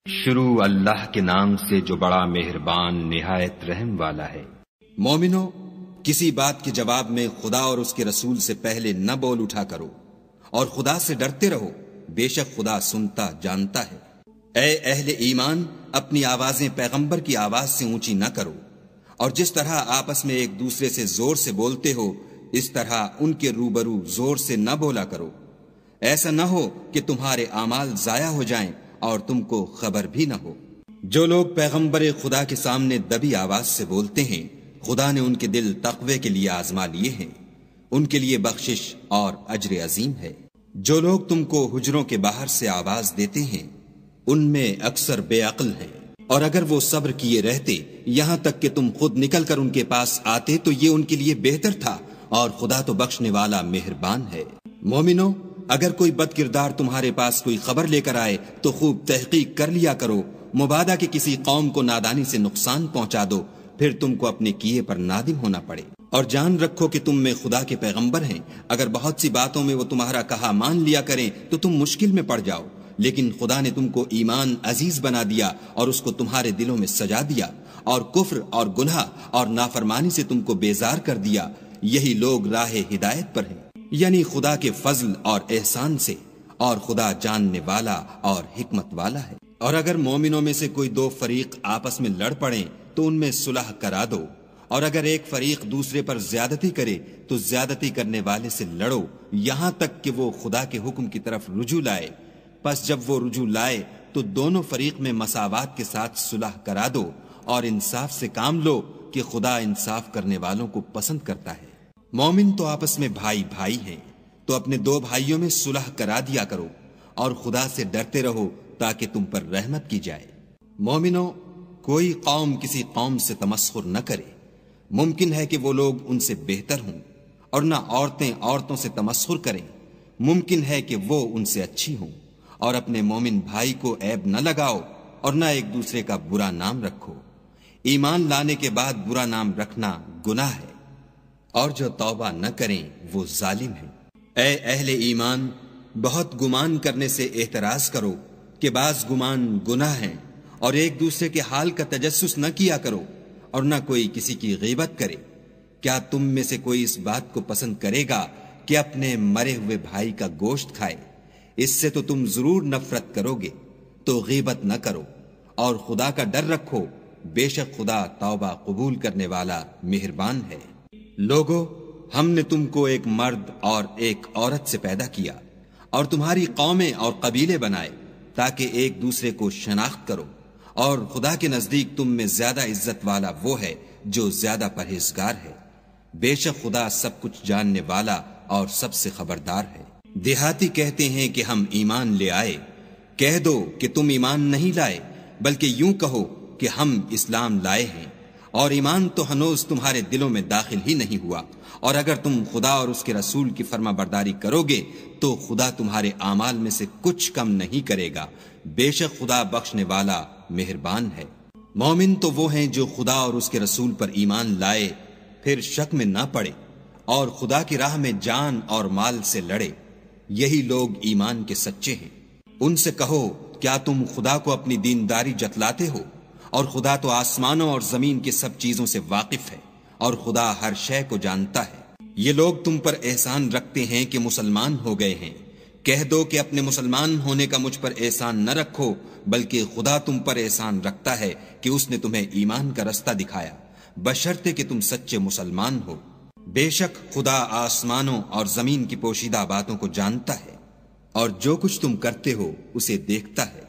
شروع اللہ کے نام سے جو بڑا مہربان نہایت رحم والا ہے۔ مومنو، کسی بات کے جواب میں خدا اور اس کے رسول سے پہلے نہ بول اٹھا کرو، اور خدا سے ڈرتے رہو، بے شک خدا سنتا جانتا ہے۔ اے اہل ایمان، اپنی آوازیں پیغمبر کی آواز سے اونچی نہ کرو، اور جس طرح آپس میں ایک دوسرے سے زور سے بولتے ہو اس طرح ان کے روبرو زور سے نہ بولا کرو، ایسا نہ ہو کہ تمہارے اعمال ضائع ہو جائیں اور تم کو خبر بھی نہ ہو۔ جو لوگ پیغمبر خدا کے سامنے دبی آواز سے بولتے ہیں، خدا نے ان کے دل تقوی کے لیے آزما لیے ہیں، ان کے لیے بخشش اور اجر عظیم ہے۔ جو لوگ تم کو حجروں کے باہر سے آواز دیتے ہیں ان میں اکثر بے عقل ہیں، اور اگر وہ صبر کیے رہتے یہاں تک کہ تم خود نکل کر ان کے پاس آتے تو یہ ان کے لیے بہتر تھا، اور خدا تو بخشنے والا مہربان ہے۔ مومنو، اگر کوئی بد کردار تمہارے پاس کوئی خبر لے کر آئے تو خوب تحقیق کر لیا کرو، مبادا کہ کسی قوم کو نادانی سے نقصان پہنچا دو، پھر تم کو اپنے کیے پر نادم ہونا پڑے۔ اور جان رکھو کہ تم میں خدا کے پیغمبر ہیں، اگر بہت سی باتوں میں وہ تمہارا کہا مان لیا کریں تو تم مشکل میں پڑ جاؤ، لیکن خدا نے تم کو ایمان عزیز بنا دیا اور اس کو تمہارے دلوں میں سجا دیا، اور کفر اور گناہ اور نافرمانی سے تم کو بیزار کر دیا۔ یہی لوگ راہ ہدایت پر ہیں، یعنی خدا کے فضل اور احسان سے، اور خدا جاننے والا اور حکمت والا ہے۔ اور اگر مومنوں میں سے کوئی دو فریق آپس میں لڑ پڑیں تو ان میں صلح کرا دو، اور اگر ایک فریق دوسرے پر زیادتی کرے تو زیادتی کرنے والے سے لڑو، یہاں تک کہ وہ خدا کے حکم کی طرف رجوع لائے۔ پس جب وہ رجوع لائے تو دونوں فریق میں مساوات کے ساتھ صلح کرا دو، اور انصاف سے کام لو کہ خدا انصاف کرنے والوں کو پسند کرتا ہے۔ مومن تو آپس میں بھائی بھائی ہیں، تو اپنے دو بھائیوں میں صلح کرا دیا کرو، اور خدا سے ڈرتے رہو تاکہ تم پر رحمت کی جائے۔ مومنو، کوئی قوم کسی قوم سے تمسخر نہ کرے، ممکن ہے کہ وہ لوگ ان سے بہتر ہوں، اور نہ عورتیں عورتوں سے تمسخر کریں، ممکن ہے کہ وہ ان سے اچھی ہوں۔ اور اپنے مومن بھائی کو عیب نہ لگاؤ، اور نہ ایک دوسرے کا برا نام رکھو۔ ایمان لانے کے بعد برا نام رکھنا گناہ ہے، اور جو توبہ نہ کریں وہ ظالم ہیں۔ اے اہل ایمان، بہت گمان کرنے سے احتراز کرو کہ بعض گمان گناہ ہیں، اور ایک دوسرے کے حال کا تجسس نہ کیا کرو، اور نہ کوئی کسی کی غیبت کرے۔ کیا تم میں سے کوئی اس بات کو پسند کرے گا کہ اپنے مرے ہوئے بھائی کا گوشت کھائے؟ اس سے تو تم ضرور نفرت کرو گے، تو غیبت نہ کرو، اور خدا کا ڈر رکھو، بے شک خدا توبہ قبول کرنے والا مہربان ہے۔ لوگو، ہم نے تم کو ایک مرد اور ایک عورت سے پیدا کیا، اور تمہاری قومیں اور قبیلے بنائے تاکہ ایک دوسرے کو شناخت کرو، اور خدا کے نزدیک تم میں زیادہ عزت والا وہ ہے جو زیادہ پرہیزگار ہے۔ بے شک خدا سب کچھ جاننے والا اور سب سے خبردار ہے۔ دیہاتی کہتے ہیں کہ ہم ایمان لے آئے، کہہ دو کہ تم ایمان نہیں لائے، بلکہ یوں کہو کہ ہم اسلام لائے ہیں، اور ایمان تو ہنوز تمہارے دلوں میں داخل ہی نہیں ہوا۔ اور اگر تم خدا اور اس کے رسول کی فرما برداری کرو گے تو خدا تمہارے اعمال میں سے کچھ کم نہیں کرے گا، بے شک خدا بخشنے والا مہربان ہے۔ مومن تو وہ ہیں جو خدا اور اس کے رسول پر ایمان لائے، پھر شک میں نہ پڑے، اور خدا کی راہ میں جان اور مال سے لڑے، یہی لوگ ایمان کے سچے ہیں۔ ان سے کہو، کیا تم خدا کو اپنی دینداری جتلاتے ہو؟ اور خدا تو آسمانوں اور زمین کی سب چیزوں سے واقف ہے، اور خدا ہر شے کو جانتا ہے۔ یہ لوگ تم پر احسان رکھتے ہیں کہ مسلمان ہو گئے ہیں، کہہ دو کہ اپنے مسلمان ہونے کا مجھ پر احسان نہ رکھو، بلکہ خدا تم پر احسان رکھتا ہے کہ اس نے تمہیں ایمان کا رستہ دکھایا، بشرطے کہ تم سچے مسلمان ہو۔ بے شک خدا آسمانوں اور زمین کی پوشیدہ باتوں کو جانتا ہے، اور جو کچھ تم کرتے ہو اسے دیکھتا ہے۔